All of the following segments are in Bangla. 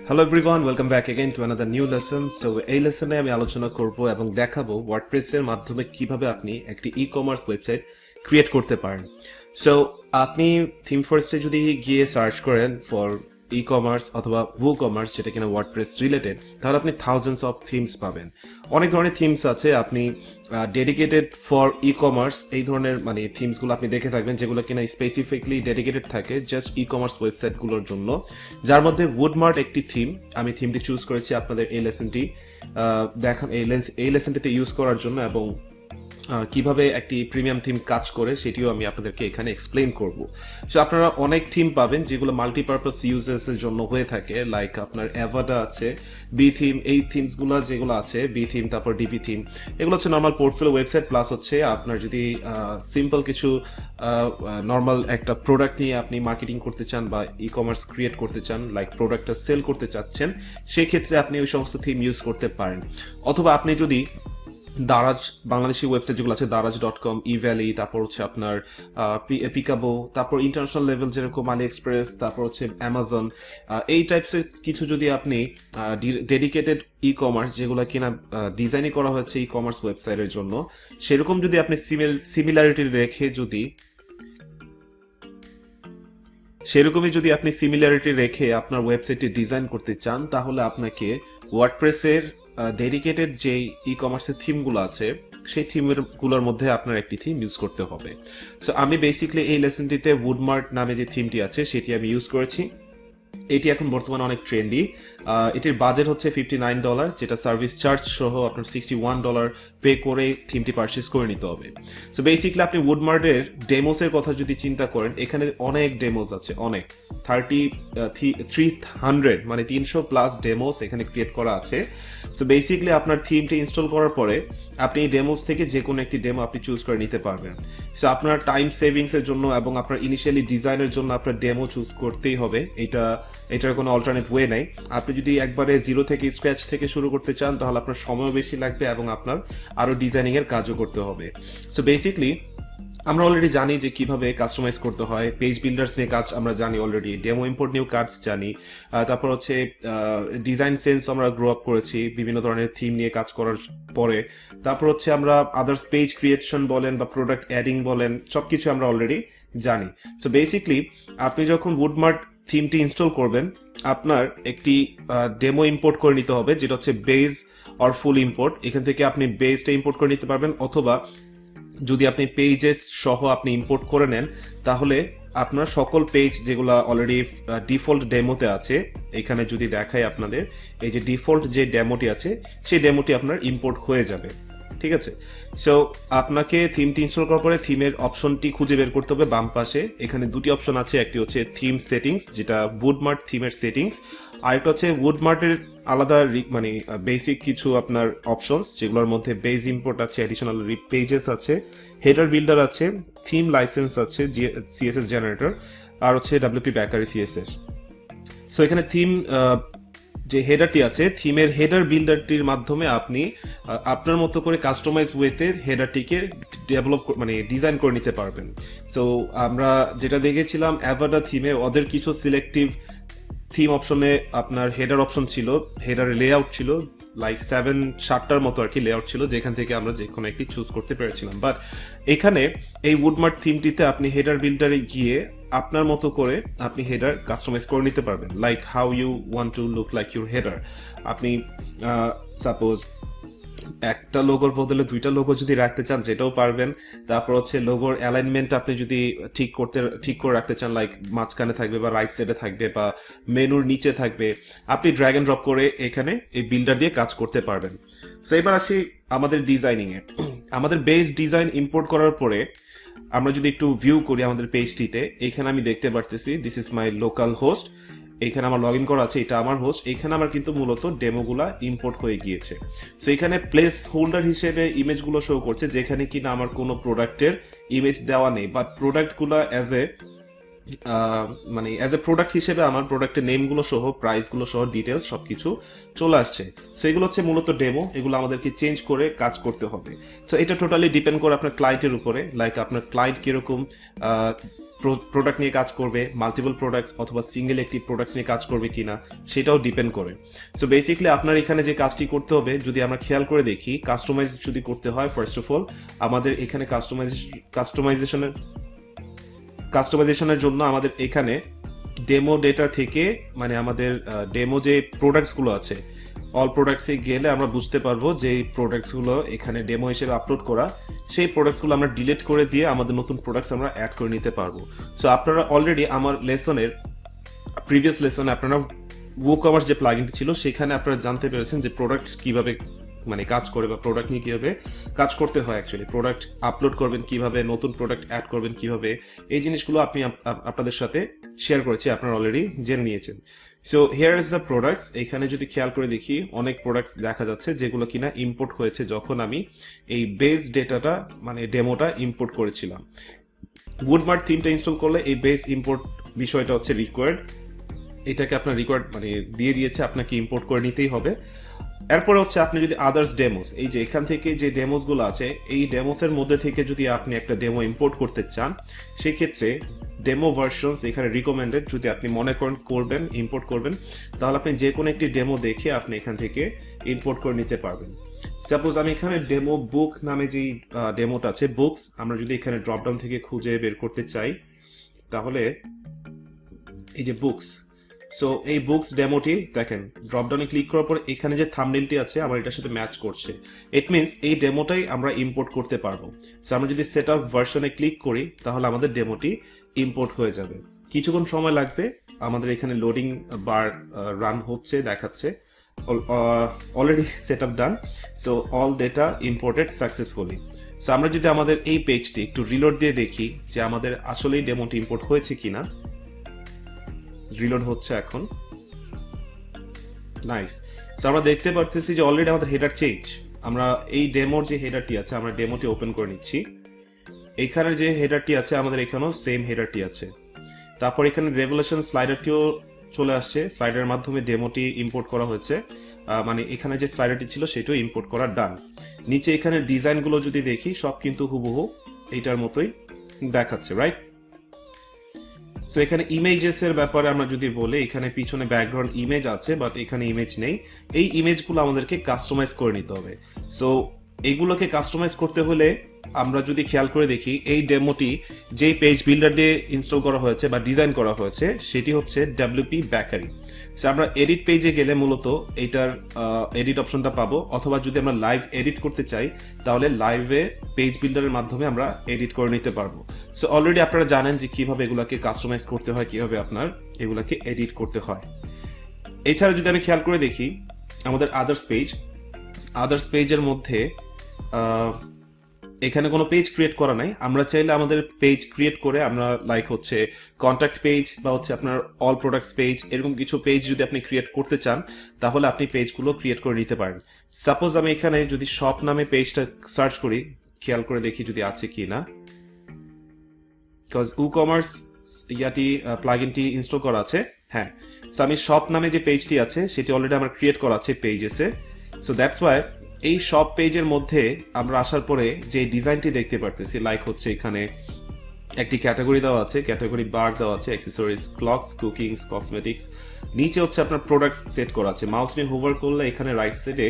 Hello everyone, welcome back again to another new lesson. So এই লেসনে আমি আলোচনা করব এবং দেখাবো ওয়ার্ডপ্রেস এর মাধ্যমে কিভাবে আপনি একটি ই-কমার্স ওয়েবসাইট ক্রিয়েট করতে পারেন। সো আপনি থিম ফার্স্টে যদি গিয়ে সার্চ করেন ফর ই-কমার্স অথবা WooCommerce যেটা কিনা ওয়ার্ডপ্রেস রিলেটেড, তাহলে আপনি থাউজেন্ডস অফ থিমস পাবেন। অনেক ধরনের থিমস আছে, আপনি ডেডিকেটেড ফর ই-কমার্স এই ধরনের থিমসগুলো আপনি দেখে থাকবেন, যেগুলো কিনা স্পেসিফিকলি ডেডিকেটেড থাকে জাস্ট ই-কমার্স ওয়েবসাইটগুলোর জন্য, যার মধ্যে উডমার্ট একটি থিম। আমি থিমটি চুজ করেছি আপনাদের এই লেসনটি দেখান, এই লেসনটিতে ইউজ করার জন্য, এবং কিভাবে একটি প্রিমিয়াম থিম কাজ করে সেটিও আমি আপনাদেরকে এখানে এক্সপ্লেইন করব। সো আপনারা অনেক থিম পাবেন যেগুলো মাল্টিপারপাস ইউজেসের জন্য হয়ে থাকে, লাইক আপনার অ্যাভাডা আছে, বি থিম, এই থিমসগুলো যেগুলো আছে, বি থিম, তারপর ডিপি থিম, এগুলো হচ্ছে নর্মাল পোর্টফোলিও ওয়েবসাইট। প্লাস হচ্ছে আপনার যদি সিম্পল কিছু নর্মাল একটা প্রোডাক্ট নিয়ে আপনি মার্কেটিং করতে চান বা ই কমার্স ক্রিয়েট করতে চান, লাইক প্রোডাক্টটা সেল করতে চাচ্ছেন, সেই ক্ষেত্রে আপনি ওই সমস্ত থিম ইউজ করতে পারেন। অথবা আপনি যদি দারাজ, বাংলাদেশি ওয়েবসাইট যেগুলো আছে, দারাজ.com, ইভ্যালি, তারপর হচ্ছে আপনার পিকাবো, তারপর ইন্টারন্যাশনাল লেভেল যেরকম আলি এক্সপ্রেস, তারপর হচ্ছে অ্যামাজন, এই টাইপসের কিছু যদি আপনি ডেডিকেটেড ই কমার্স যেগুলো কিনা ডিজাইনই করা হয়েছে ই কমার্স ওয়েবসাইটের জন্য, সেরকম যদি আপনি সিমিলারিটি রেখে আপনার ওয়েবসাইটটি ডিজাইন করতে চান, তাহলে আপনাকে ওয়ার্ডপ্রেসের ডেডিকেটেড যে ই কমার্সের থিমগুলো আছে সেই থিমগুলোর মধ্যে আপনার একটি থিম ইউজ করতে হবে। সো আমি বেসিক্যালি এই লেসনটিতে উডমার্ট নামে যে থিমটি আছে সেটি আমি ইউজ করেছি। এটি এখন বর্তমানে অনেক ট্রেন্ডি। এটির বাজেট হচ্ছে $59, যেটা সার্ভিস চার্জ সহ আপনার $61 পে করে থিমটি পারচেস করে নিতে হবে। সো বেসিক্যালি আপনি উডমার্টের ডেমোসের কথা যদি চিন্তা করেন, এখানে অনেক ডেমোস আছে, অনেক 300+ ডেমোস এখানে ক্রিয়েট করা আছে। সো বেসিক্যালি আপনার থিমটি ইনস্টল করার পরে আপনি এই ডেমোস থেকে যে কোনো একটি ডেমো আপনি চুজ করে নিতে পারবেন। সো আপনার টাইম সেভিংসের জন্য এবং আপনার ইনিশিয়ালি ডিজাইনের জন্য আপনার ডেমো চুজ করতেই হবে, এটার কোনো অল্টারনেট ওয়ে নাই। আপনি যদি একবারে জিরো থেকে স্ক্র্যাচ থেকে শুরু করতে চান, তাহলে আপনার সময় বেশি লাগবে এবং আপনার আরো ডিজাইনিং এর কাজও করতে হবে। সো বেসিক্যালি আমরা অলরেডি জানি যে কিভাবে কাস্টমাইজ করতে হয়, পেজ বিল্ডার্স নিয়ে কাজ আমরা জানি অলরেডি, ডেমো ইম্পোর্ট নিয়েও কাজ জানি, তারপর হচ্ছে ডিজাইন সেন্স আমরা গ্রো আপ করেছি বিভিন্ন ধরনের থিম নিয়ে কাজ করার পরে। তারপর হচ্ছে আমরা আদার্স পেজ ক্রিয়েশন বলেন বা প্রোডাক্ট অ্যাডিং বলেন, সবকিছু আমরা অলরেডি জানি। সো বেসিক্যালি আপনি যখন উডমার্ট থিমটি ইনস্টল করবেন, আপনার একটি ডেমো ইম্পোর্ট করে নিতে হবে, যেটা হচ্ছে বেজ অর ফুল ইম্পোর্ট। এখান থেকে আপনি বেজটা ইম্পোর্ট করে নিতে পারবেন, অথবা যদি আপনি পেজেস সহ আপনি ইম্পোর্ট করে নেন, তাহলে আপনার সকল পেজ যেগুলো অলরেডি ডিফল্ট ডেমোতে আছে, এখানে যদি দেখাই আপনাদের, এই যে ডিফল্ট যে ডেমোটি আছে সেই ডেমোটি আপনার ইম্পোর্ট হয়ে যাবে। ঠিক আছে। সো আপনাকে থিমটি ইনস্টল করার পরে থিমের অপশনটি খুঁজে বের করতে হবে বাম পাশে। এখানে দুটি অপশন আছে, একটি হচ্ছে থিম সেটিংস, যেটা উডমার্ট থিমের সেটিংস, আরেকটা হচ্ছে উডমার্টের আলাদা বেসিক কিছু আপনার অপশনস, যেগুলোর মধ্যে বেজ ইম্পোর্ট আছে, অ্যাডিশনাল পেজেস আছে, হেডার বিল্ডার আছে, থিম লাইসেন্স আছে, সিএসএস জেনারেটর, আর হচ্ছে WP ব্যাকারি সিএসএস। সো এখানে থিম যে হেডারটি আছে, থিমের হেডার বিল্ডারটির মাধ্যমে আপনি আপনার মতো করে কাস্টমাইজ ওয়েতে হেডারটিকে ডেভেলপ ডিজাইন করে নিতে পারবেন। সো আমরা যেটা দেখেছিলাম অ্যাভাডা থিমে, ওদের কিছু সিলেক্টিভ থিম অপশনে আপনার হেডার অপশন ছিল, হেডার লেআউট ছিল লাইক 7-8টার মতো আর কি লেআউট ছিল, যেখান থেকে আমরা যে কোনো একটি চুজ করতে পেরেছিলাম। বাট এখানে এই উডমার্ট থিমটিতে আপনি হেডার বিল্ডারে গিয়ে আপনার মতো করে আপনি হেডার কাস্টমাইজ করে নিতে পারবেন, like how you want to look like your header. আপনি সাপোজ একটা লোগোর বদলে দুইটা লোগো যদি রাখতে চান সেটাও পারবেন। তারপর হচ্ছে লোগোর অ্যালাইনমেন্ট আপনি যদি ঠিক করে রাখতে চান, লাইক মাঝখানে থাকবে বা রাইট সাইডে থাকবে বা মেনুর নিচে থাকবে, আপনি ড্র্যাগ এন্ড ড্রপ করে এখানে এই বিল্ডার দিয়ে কাজ করতে পারবেন। সো এবার আসি আমাদের ডিজাইনিং এ। আমাদের বেস ডিজাইন ইম্পোর্ট করার পরে আমরা যদি একটু ভিউ করি আমাদের পেজটিতে, এখানে আমি দেখতে পারতেছি this is my local host, এখানে আমার লগ ইন করা আছে, এটা আমার হোস্ট। এখানে আমার কিন্তু মূলত ডেমোগুলা ইম্পোর্ট হয়ে গিয়েছে। সো এখানে প্লেস হোল্ডার হিসেবে ইমেজগুলো শো করছে, যেখানে কিনা আমার কোনো প্রোডাক্টের ইমেজ দেওয়া নেই, বাট প্রোডাক্টগুলো অ্যাজ এ প্রোডাক্ট হিসেবে আমার প্রোডাক্টের নেমগুলো সহ, প্রাইসগুলো সহ, ডিটেলস সবকিছু চলে আসছে। সো এগুলো হচ্ছে মূলত ডেমো, এগুলো আমাদেরকে চেঞ্জ করে কাজ করতে হবে। সো এটা টোটালি ডিপেন্ড করে আপনার ক্লায়েন্টের উপরে, লাইক আপনার ক্লায়েন্ট কিরকম প্রোডাক্ট নিয়ে কাজ করবে, মাল্টিপল প্রোডাক্টস অথবা সিঙ্গেল একটি প্রোডাক্টস নিয়ে কাজ করবে কিনা সেটাও ডিপেন্ড করে। সো বেসিক্যালি আপনার এখানে যে কাজটি করতে হবে, যদি আমরা খেয়াল করে দেখি, কাস্টমাইজ যদি করতে হয়, ফার্স্ট অফ অল আমাদের এখানে কাস্টমাইজেশনের জন্য আমাদের এখানে ডেমো ডেটা থেকে, মানে আমাদের ডেমো যে প্রোডাক্টসগুলো আছে, অল প্রোডাক্টসে গেলে আমরা বুঝতে পারবো যে এই প্রোডাক্টসগুলো এখানে ডেমো হিসেবে আপলোড করা, সেই প্রোডাক্টসগুলো আমরা ডিলিট করে দিয়ে আমাদের নতুন প্রোডাক্টস আমরা অ্যাড করে নিতে পারবো। সো আপনারা অলরেডি আমার প্রিভিয়াস লেসনে আপনারা WooCommerce যে প্লাগইনটি ছিল সেখানে আপনারা জানতে পেরেছেন যে প্রোডাক্ট কিভাবে মানে কাজ করে বা প্রোডাক্ট নিয়ে কিভাবে কাজ করতে হয়, অ্যাকচুয়ালি প্রোডাক্ট আপলোড করবেন কিভাবে, নতুন প্রোডাক্ট অ্যাড করবেন কিভাবে, এই জিনিসগুলো আপনাদের সাথে শেয়ার করেছি, আপনারা অলরেডি জেনে নিয়েছেন। So here is the products. এখানে যদি খেয়াল করে দেখি অনেক প্রোডাক্টস দেখা যাচ্ছে যেগুলো কিনা ইম্পোর্ট হয়েছে যখন আমি এই বেস ডেটাটা মানে ডেমোটা ইম্পোর্ট করেছিলাম। উডমার্ট থিমটা ইনস্টল করলে এই বেস ইম্পোর্ট বিষয়টা হচ্ছে রিকোয়ার্ড, এটাকে আপনার রিকোয়ার্ড মানে দিয়ে দিয়েছে, আপনাকে ইম্পোর্ট করে নিতেই হবে। এরপরে হচ্ছে আপনি যদি আদার্স ডেমোস, এই যে এখান থেকে যে ডেমোসগুলো আছে এই ডেমোসের মধ্যে থেকে যদি আপনি একটা ডেমো ইম্পোর্ট করতে চান, সেক্ষেত্রে ডেমো ভার্সনস এখানে রিকমেন্ডেড, যদি আপনি মনে করেন ইম্পোর্ট করবেন, তাহলে আপনি যে কোনো একটি ডেমো দেখে আপনি এখান থেকে ইম্পোর্ট করে নিতে পারবেন। সাপোজ আমি এখানে ডেমো বুক নামে যেই ডেমোটা আছে, বুকস, আমরা যদি এখানে ড্রপডাউন থেকে খুঁজে বের করতে চাই, তাহলে এই যে বুকস, সো এই বুকস ডেমোটি দেখেন, ড্রপডাউনে ক্লিক করার পর এখানে যে থাম্বনেলটি আছে আমার এটার সাথে ম্যাচ করছে, ইট মিনস এই ডেমোটাই আমরা ইম্পোর্ট করতে পারবো। সো আমরা যদি সেট আপ ভার্সনে ক্লিক করি তাহলে আমাদের ডেমোটি ইম্পোর্ট হয়ে যাবে। কিছুক্ষণ সময় লাগবে, আমাদের এখানে লোডিং বার রান হচ্ছে, দেখাচ্ছে already set up done. So all data imported successfully. So আমরা যদি আমাদের এই পেজটি একটু রিলোড দিয়ে দেখি যে আমাদের আসলেই ডেমোটি ইম্পোর্ট হয়েছে কিনা, রিলোড হচ্ছে এখন, নাইস। সো আমরা দেখতে পারতেছি যে অলরেডি আমাদের হেডার চেঞ্জ। আমরা এই ডেমোর যে হেডারটি আছে, আমরা ডেমোটি ওপেন করে নিচ্ছি, এখানে যে হেডারটি আছে আমাদের এখানেও সেম হেডারটি আছে। তারপর এখানে রেভলিউশন স্লাইডারটিও চলে আসছে, স্লাইডারের মাধ্যমে ডেমোটি ইম্পোর্ট করা হয়েছে, মানে এখানে যে স্লাইডারটি ছিল সেটাও ইম্পোর্ট করা ডান। নিচে এখানে ডিজাইনগুলো যদি দেখি সব কিন্তু হুবহু এইটার মতোই দেখাচ্ছে, রাইট? সো এখানে ইমেজেস এর ব্যাপারে আমরা যদি বলি, এখানে পিছনে ব্যাকগ্রাউন্ড ইমেজ আছে বাট এখানে ইমেজ নেই, এই ইমেজগুলো আমাদেরকে কাস্টমাইজ করে নিতে হবে। সো এইগুলোকে কাস্টমাইজ করতে হলে আমরা যদি খেয়াল করে দেখি, এই ডেমোটি যেই পেজ বিল্ডার দিয়ে ইনস্টল করা হয়েছে বা ডিজাইন করা হয়েছে সেটি হচ্ছে WP বেকারি। সো আমরা এডিট পেজে গেলে মূলত এইটার এডিট অপশনটা পাবো, অথবা যদি আমরা লাইভ এডিট করতে চাই তাহলে লাইভে পেজ বিল্ডারের মাধ্যমে আমরা এডিট করে নিতে পারবো। সো অলরেডি আপনারা জানেন যে কিভাবে এগুলাকে কাস্টমাইজ করতে হয়, কিভাবে আপনার এগুলাকে এডিট করতে হয়। এছাড়া যদি আমি খেয়াল করে দেখি আমাদের আদার্স পেজের মধ্যে এখানে কোনো পেজ ক্রিয়েট করা নাই। আমরা চাইলে আমাদের পেজ ক্রিয়েট করে আমরা লাইক হচ্ছে কন্ট্যাক্ট পেজ বা হচ্ছে আপনার অল প্রোডাক্টস পেজ, এরকম কিছু পেজ যদি আপনি ক্রিয়েট করতে চান তাহলে আপনি পেজগুলো ক্রিয়েট করে নিতে পারেন। সাপোজ আমি এখানে যদি শপ নামে পেজটা সার্চ করি, খেয়াল করে দেখি যদি আছে কি না, বিকজ WooCommerce প্লাগইনটি ইনস্টল করা আছে, হ্যাঁ। সো আমি শপ নামে যে পেজটি আছে সেটি অলরেডি আমার ক্রিয়েট করা আছে পেজেসে। সো দ্যাটস ওয়াই এই সব পেজের মধ্যে আমরা আসার পরে যে ডিজাইনটি দেখতে পারতেছি, লাইক হচ্ছে এখানে একটি ক্যাটাগরি দেওয়া আছে, ক্যাটাগরি বার দেওয়া আছে, অ্যাক্সেসরিজ, ক্লকস, কুকিংস, কসমেটিক্স, নিচে হচ্ছে আপনার প্রোডাক্টস সেট করা আছে। মাউস নিয়ে হোভার করলে এখানে রাইট সাইডে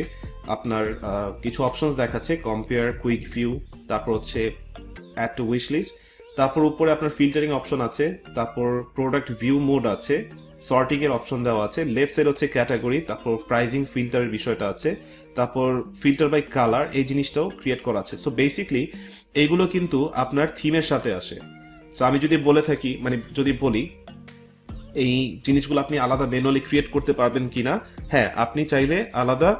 আপনার কিছু অপশনস দেখাচ্ছে, কম্পেয়ার, কুইক ভিউ, তারপর হচ্ছে অ্যাড টু উইশ লিস্ট, তারপর উপরে আপনার ফিল্টারিং অপশন আছে, তারপর প্রোডাক্ট ভিউ মোড আছে, সর্টিং এর অপশন দেওয়া আছে, লেফট সাইড হচ্ছে ক্যাটাগরি, তারপর প্রাইজিং ফিল্টারের বিষয়টা আছে, তারপর ফিল্টার বাই কালার এই জিনিসটাও ক্রিয়েট করা আছে। সো বেসিকলি এইগুলো কিন্তু আপনার থিমের সাথে আসে। সো আমি যদি বলে থাকি, মানে যদি বলি এই জিনিসগুলো আপনি আলাদা ম্যানুয়ালি ক্রিয়েট করতে পারবেন কিনা, হ্যাঁ, আপনি চাইলে আলাদা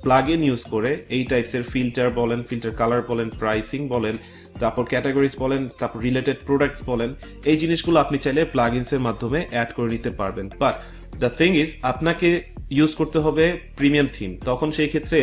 প্লাগইন ইউজ করে এই টাইপসের ফিল্টার বলেন, ফিল্টার কালার বলেন, প্রাইসিং বলেন, তারপর ক্যাটাগরিজ বলেন, তারপর রিলেটেড প্রোডাক্টস বলেন, এই জিনিসগুলো আপনি চাইলে প্লাগইনসের মাধ্যমে অ্যাড করে নিতে পারবেন। বাট দ্য থিং ইজ আপনাকে ইউজ করতে হবে প্রিমিয়াম থিম। তখন সেই ক্ষেত্রে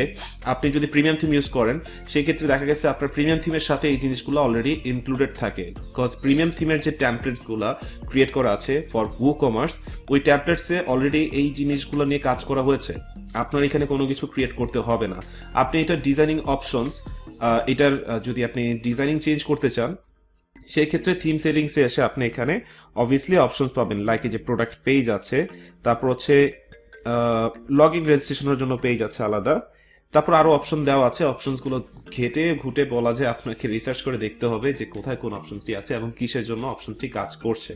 আপনি যদি প্রিমিয়াম থিম ইউজ করেন, সেই ক্ষেত্রে দেখা গেছে আপনার প্রিমিয়াম থিমের সাথে এই জিনিসগুলো অলরেডি ইনক্লুডেড থাকে, বিকজ প্রিমিয়াম থিমের যে ট্যাম্পলেটসগুলো ক্রিয়েট করা আছে ফর WooCommerce, ওই ট্যাম্পলেটসে অলরেডি এই জিনিসগুলো নিয়ে কাজ করা হয়েছে। আপনার এখানে কোনো কিছু ক্রিয়েট করতে হবে না। আপনি এটা ডিজাইনিং অপশনস, এটার যদি আপনি ডিজাইনিং চেঞ্জ করতে চান, সেই ক্ষেত্রে থিম সেটিংসে এসে আপনি এখানে অবভিয়াসলি অপশনস পাবেন, লাইক এই যে প্রোডাক্ট পেজ আছে, তারপর হচ্ছে লগ ইন রেজিস্ট্রেশনের জন্য পেজ আছে আলাদা, তারপর আরো অপশন দেওয়া আছে। অপশনসগুলো ঘেটে ঘুটে বলা যায় আপনাকে রিসার্চ করে দেখতে হবে যে কোথায় কোন অপশনসটি আছে এবং কিসের জন্য অপশনটি কাজ করছে।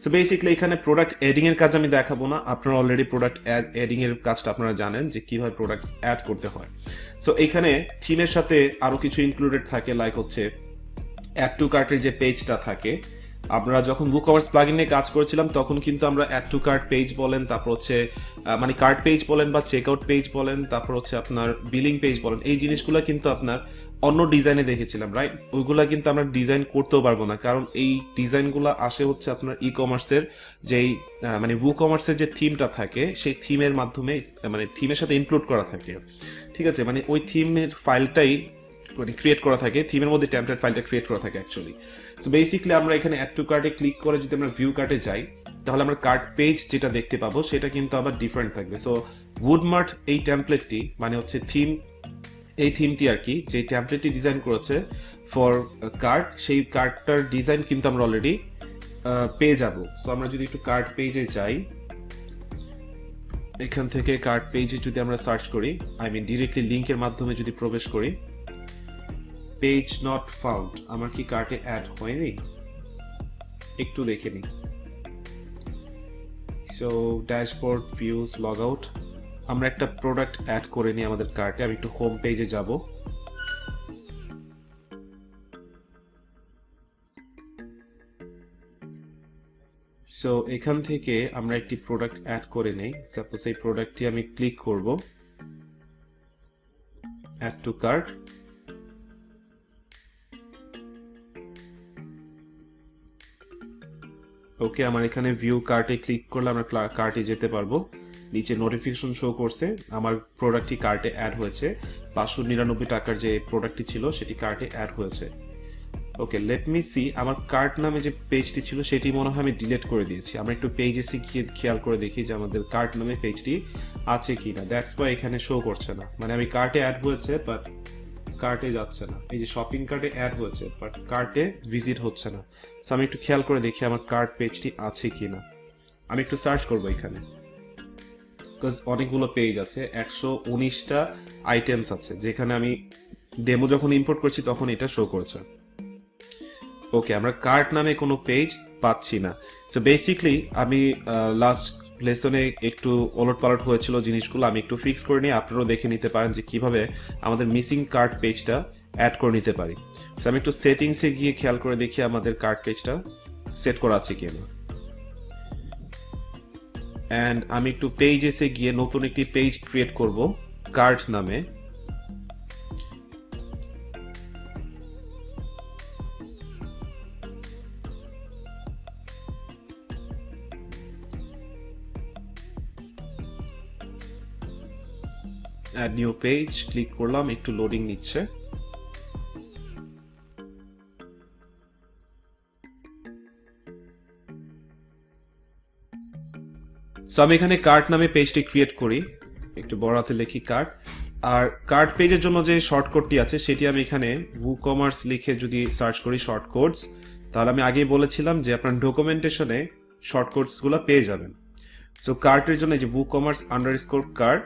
তো বেসিক্যালি এখানে প্রোডাক্ট এডিং এর কাজ আমি দেখাবো না, আপনারা অলরেডি প্রোডাক্ট এডিং এর কাজটা আপনারা জানেন যে কিভাবে প্রোডাক্টস অ্যাড করতে হয়। সো এখানে থিমের সাথে আরো কিছু ইনক্লুডেড থাকে, লাইক হচ্ছে অ্যাড টু কার্টের যে পেজটা থাকে। আমরা যখন WooCommerce প্লাগইন নিয়ে কাজ করেছিলাম তখন কিন্তু আমরা অ্যাড টু কার্ট পেজ বলেন, তারপর হচ্ছে মানে কার্ট পেজ বলেন বা চেকআউট পেজ বলেন, তারপর হচ্ছে আপনার বিলিং পেজ বলেন, এই জিনিসগুলো কিন্তু আপনার অন্য ডিজাইনে দেখেছিলাম, রাইট? ওইগুলা কিন্তু আমরা ডিজাইন করতেও পারবো না, কারণ এই ডিজাইনগুলো আসে হচ্ছে আপনার ই কমার্সের যেই মানে WooCommerce যে থিমটা থাকে সেই থিমের মাধ্যমে, মানে থিমের সাথে ইনক্লুড করা থাকে, ঠিক আছে? মানে ওই থিমের ফাইলটাই মানে ক্রিয়েট করা থাকে, থিমের মধ্যে টেমপ্লেট ফাইলটা ক্রিয়েট করা থাকে অ্যাকচুয়ালি। সো বেসিক্যালি আমরা এখানে অ্যাড টু কার্টে ক্লিক করে যদি আমরা ভিউ কার্টে যাই তাহলে আমরা কার্ট পেজ যেটা দেখতে পাবো সেটা কিন্তু আবার ডিফারেন্ট থাকবে। সো উডমার্ট এই টেমপ্লেটটি মানে হচ্ছে থিম, এই থিমটি আর কি, যে টেমপ্লেটটি ডিজাইন করেছে ফর কার্ট, সেই কার্টটার ডিজাইন কিন্তু আমরা অলরেডি পেয়ে যাব। সো আমরা যদি একটু কার্ট পেজে যাই, এখান থেকে কার্ট পেজে যদি আমরা সার্চ করি, আই মিন ডিরেক্টলি লিংকের মাধ্যমে যদি প্রবেশ করি, পেজ নট ফাউন্ড, আমার কি কার্টে অ্যাড হয়নি? একটু দেখে নিই। So dashboard, views, log out, আমরা একটা প্রোডাক্ট অ্যাড করে নিই আমাদের কার্টে। আমি একটু হোম পেজে যাব। সো এখান থেকে আমরা একটি প্রোডাক্ট অ্যাড করে নেই। সাপোজ এই প্রোডাক্টটি আমি ক্লিক করব, অ্যাড টু কার্ট। ওকে, আমার এখানে ভিউ কার্টে ক্লিক করলে আমরা কার্টে যেতে পারবো। নিচে নোটিফিকেশন শো করছে আমার প্রোডাক্টটি কার্টে অ্যাড হয়েছে, 599 টাকার যে প্রোডাক্টটি ছিল সেটি কার্টে অ্যাড হয়েছে। ওকে, লেট মি সি, আমার কার্ট নামে যে পেজটি ছিল সেটি মনে হয় আমি ডিলিট করে দিয়েছি। আমরা একটু পেজে গিয়ে খেয়াল করে দেখি যে আমাদের কার্ট নামে পেজটি আছে কিনা। দ্যাটস ওয়াই এখানে শো করছে না, মানে আমি কার্টে অ্যাড হয়েছে বাট কার্টে যাচ্ছে না। এই যে শপিং কার্টে অ্যাড হয়েছে বাট কার্টে ভিজিট হচ্ছে না। সো আমি একটু খেয়াল করে দেখি আমার কার্ট পেজটি আছে কিনা। আমি একটু সার্চ করবো এখানে, বিকজ অনেকগুলো পেজ আছে, 119টা আইটেমস আছে, যেখানে আমি ডেমো যখন ইম্পোর্ট করছি তখন এটা শো করছে। ওকে, আমরা কার্ট নামে কোনো পেজ পাচ্ছি না। সো বেসিকলি আমি লাস্ট লেসনে একটু ওলট পালট হয়েছিল জিনিসগুলো, আমি একটু ফিক্স করে নিয়ে আপনারাও দেখে নিতে পারেন যে কিভাবে আমাদের মিসিং কার্ট পেজটা অ্যাড করে নিতে পারি। সো আমি একটু সেটিংসে গিয়ে খেয়াল করে দেখি আমাদের কার্ট পেজটা সেট করা আছে কিনা। অ্যান্ড আমি একটু পেজেসে গিয়ে নতুন একটি পেজ ক্রিয়েট করব কার্ট নামে। অ্যাড নিউ পেজ ক্লিক করলাম, একটু লোডিং নিচ্ছে। সো আমি এখানে কার্ট নামে পেজটি ক্রিয়েট করি, একটু বড় হাতে লিখি কার্ট। আর কার্ট পেজের জন্য যে শর্টকটটি আছে সেটি আমি এখানে WooCommerce লিখে যদি সার্চ করি শর্টকটস, তাহলে আমি আগেই বলেছিলাম যে আপনার ডকুমেন্টেশনে শর্টকটসগুলো পেয়ে যাবেন। সো কার্টের জন্য যে WooCommerce_কার্ট,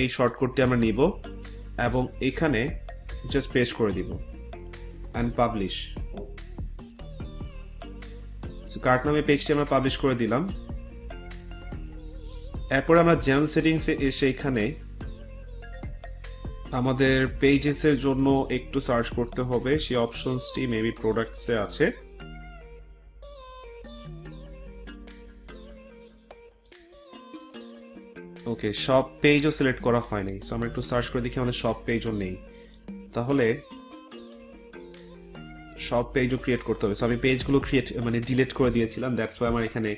এই শর্টকটটি আমরা নিব এবং এখানে জাস্ট পেস্ট করে দিব অ্যান্ড পাবলিশ। সো কার্ট নামে পেজটি আমরা পাবলিশ করে দিলাম। এরপর আমরা জেনারেল সেটিংসে এসে এখানে আমাদের পেজেসের জন্য একটু সার্চ করতে হবে, সেই অপশনসটি মেবি প্রোডাক্টসে আছে। ওকে, সব পেজও সিলেক্ট করা হয়নি, সো আমরা একটু সার্চ করে দেখি আমাদের সব পেজও নেই, তাহলে সব পেজও ক্রিয়েট করতে হবে। সো আমি পেজগুলো মানে ডিলিট করে দিয়েছিলাম, দ্যাটস ওয়াই আমার এখানে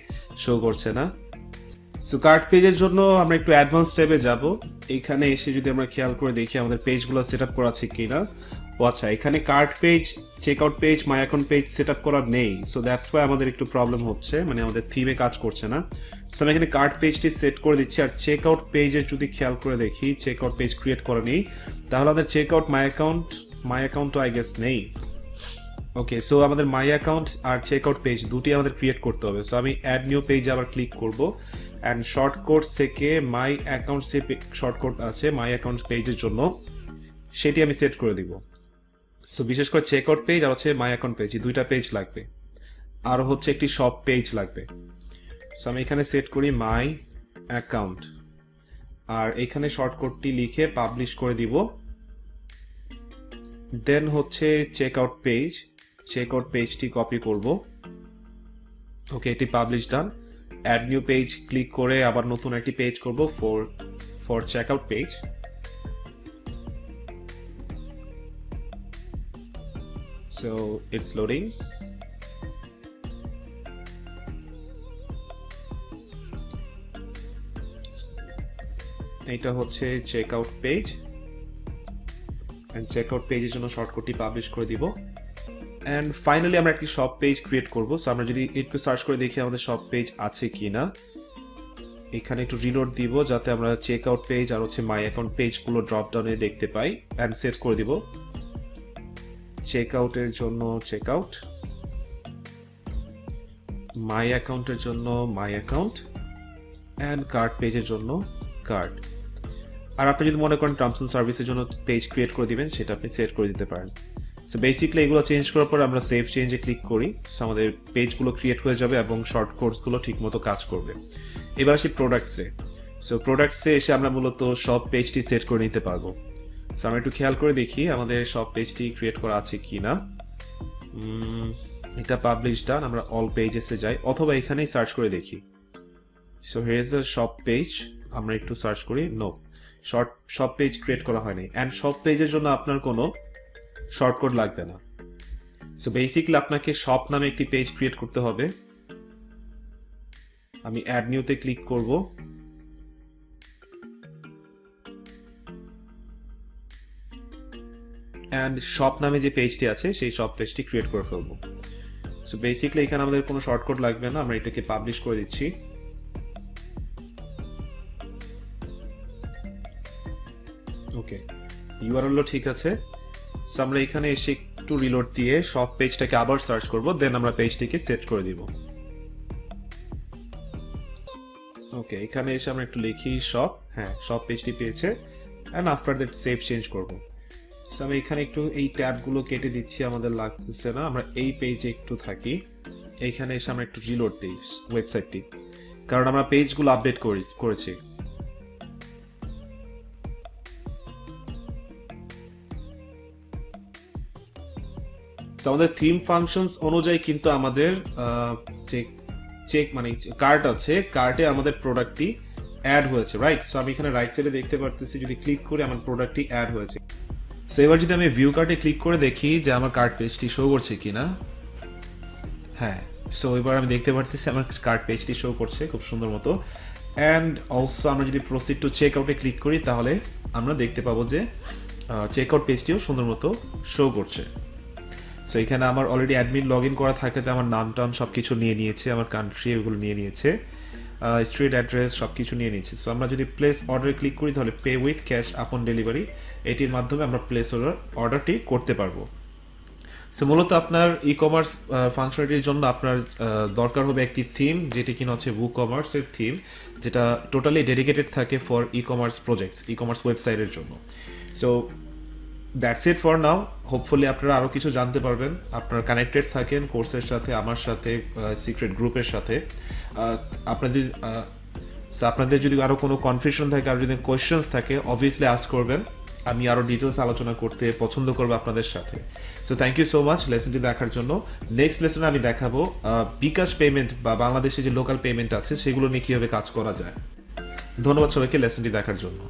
শো করছে না। সো কার্ট পেজের জন্য আমরা একটু অ্যাডভান্স স্টেপে যাব। এখানে এসে যদি আমরা খেয়াল করে দেখি আমাদের পেজগুলো সেট আপ করা আছে কিনা। ও আচ্ছা, এখানে cart page, checkout page, my account page set up করা নেই। সো দ্যাটস ওয়াই আমাদের একটু প্রবলেম হচ্ছে, মানে আমাদের থিমে কাজ করছে না। সো আমি এখানে কার্ট পেজটি সেট করে দিচ্ছি। আর চেকআউট পেজের যদি খেয়াল করে দেখি, চেকআউট পেজ ক্রিয়েট করা নেই, তাহলে আমাদের checkout my account I guess নেই। ওকে, সো আমাদের মাই অ্যাকাউন্ট আর চেকআউট পেজ দুটি আমাদের ক্রিয়েট করতে হবে। সো আমি অ্যাড নিউ পেজে আবার ক্লিক করব অ্যান্ড শর্টকাট থেকে মাই অ্যাকাউন্ট সে শর্টকাট আছে মাই অ্যাকাউন্ট পেজের জন্য, সেটি আমি সেট করে দিব। সো বিশেষ করে চেকআউট পেজ আর হচ্ছে মাই অ্যাকাউন্ট পেজ, দুইটা পেজ লাগবে, আর হচ্ছে একটি শপ পেজ লাগবে। সো আমি এখানে সেট করি মাই অ্যাকাউন্ট, আর এখানে শর্টকাটটি লিখে পাবলিশ করে দিব। দেন হচ্ছে চেকআউট পেজ, চেকআউট পেজটি কপি করব। ওকে, এটি পাবলিশ ডান। অ্যাড নিউ পেজ ক্লিক করে আবার নতুন একটি পেজ করব for checkout page. So it's loading. এটা হচ্ছে চেকআউট পেজ, এন্ড চেকআউট পেজের জন্য শর্টকাটটি পাবলিশ করে দিব। অ্যান্ড ফাইনালি আমরা একটি শপ পেজ ক্রিয়েট করব। সো আমরা যদি একটু সার্চ করে দেখি আমাদের শপ পেজ আছে কিনা, এখানে একটু রিলোড দিব যাতে আমরা চেকআউট পেজ আর হচ্ছে মাই অ্যাকাউন্ট পেজগুলো ড্রপ ডাউনে দেখতে পাই, অ্যান্ড সেট করে দিব। চেকআউটের জন্য চেকআউট, মাই অ্যাকাউন্টের জন্য মাই অ্যাকাউন্ট, অ্যান্ড কার্ড পেজের জন্য কার্ড। আর আপনি যদি মনে করেন টার্মস এন্ড সার্ভিসের জন্য পেজ ক্রিয়েট করে দিবেন, সেটা আপনি সেট করে দিতে পারেন। সো বেসিক্যালি এগুলো চেঞ্জ করার পর আমরা সেভ চেঞ্জে ক্লিক করি। সো আমাদের পেজগুলো ক্রিয়েট হয়ে যাবে এবং শর্ট কোর্সগুলো ঠিকমতো কাজ করবে। এবার আসি প্রোডাক্টসে। সো প্রোডাক্টসে এসে আমরা মূলত সব পেজটি সেট করে নিতে পারবো। সো আমরা একটু খেয়াল করে দেখি আমাদের সব পেজটি ক্রিয়েট করা আছে কি না। এটা পাবলিশ ডান, আমরা অল পেজেসে যাই অথবা এখানেই সার্চ করে দেখি। So here is the shop page, আমরা একটু সার্চ করি, নো, শপ পেজ ক্রিয়েট করা হয়নি। অ্যান্ড শপ পেজের জন্য আপনার কোনো শর্টকাট লাগবে না। সো বেসিক্যালি আপনাকে শপ নামে একটি পেজ ক্রিয়েট করতে হবে। আমি অ্যাড নিউতে ক্লিক করব, অ্যান্ড শপ নামে যে পেজটি আছে সেই শপ পেজটি ক্রিয়েট করে ফেলবো। সো বেসিক্যালি এখানে আমাদের কোনো শর্টকাট লাগবে না, আমরা এটাকে পাবলিশ করে দিচ্ছি। ওকে, ইউআরএল ঠিক আছে। সো আমরা এখানে এসে একটু রিলোড দিয়ে শপ পেজটাকে আবার সার্চ করব, দেন আমরা পেজটিকে সেট করে দিব। ওকে, এখানে এসে আমরা একটু লিখি শপ, হ্যাঁ শপ পেজটি পেয়েছে, and after that save change করব। সো আমি এখানে একটু এই ট্যাবগুলো কেটে দিচ্ছি, আমাদের লাগতেছে না, আমরা এই পেজে একটু থাকি। এইখানে এসে আমরা একটু রিলোড দিই ওয়েবসাইটটি, কারণ আমরা পেজগুলো আপডেট করেছি। আমাদের থিম ফাংশনস অনুযায়ী কিন্তু আমাদের চেক মানে কার্ট আছে, কার্টে আমাদের প্রোডাক্টটি অ্যাড হয়েছে, রাইট? সো আমি এখানে রাইট সাইডে দেখতে পারতেছি, যদি ক্লিক করে আমার প্রোডাক্টটি অ্যাড হয়েছে। সো এবার যদি আমি ভিউ কার্টে ক্লিক করে দেখি যে আমার কার্ট পেজটি শো করছে কিনা, হ্যাঁ, সো এবার আমি দেখতে পারতেছি আমার কার্ট পেজটি শো করছে খুব সুন্দর মতো। অ্যান্ড অলসো আমরা যদি প্রসিড টু চেক আউটে ক্লিক করি তাহলে আমরা দেখতে পাবো যে চেক আউট পেজটিও সুন্দর মতো শো করছে। সো এখানে আমার অলরেডি অ্যাডমিন লগ ইন করা থাকাতে আমার নাম টাম সব কিছু নিয়ে নিয়েছে, আমার কান্ট্রি এগুলো নিয়ে নিয়েছে, স্ট্রিট অ্যাড্রেস সব কিছু নিয়ে নিয়েছে। সো আমরা যদি প্লেস অর্ডারে ক্লিক করি তাহলে পে উইথ ক্যাশ আপন ডেলিভারি, এটির মাধ্যমে আমরা প্লেস অর্ডারটি করতে পারবো। সো মূলত আপনার ই কমার্স ফাংশনালিটির জন্য আপনার দরকার হবে একটি থিম, যেটি কিনা হচ্ছে WooCommerce-এর থিম, যেটা টোটালি ডেডিকেটেড থাকে for e commerce projects, e commerce ওয়েবসাইটের জন্য। So that's it for now. Hopefully আপনারা আরও কিছু জানতে পারবেন, আপনারা কানেক্টেড থাকেন কোর্সের সাথে, আমার সাথে, সিক্রেট গ্রুপের সাথে। আপনাদের যদি আরও কোনো কনফিউশন থাকে, আর যদি কোয়েশ্চেন্স থাকে, অবভিয়াসলি আস্ক করবেন, আমি আরও ডিটেলস আলোচনা করতে পছন্দ করবো আপনাদের সাথে। So thank you so much লেসনটি দেখার জন্য। নেক্সট লেসনে আমি দেখাবো বিকাশ পেমেন্ট বা বাংলাদেশে যে লোকাল পেমেন্ট আছে সেগুলো নিয়ে কীভাবে কাজ করা যায়। ধন্যবাদ সবাইকে লেসনটি দেখার জন্য।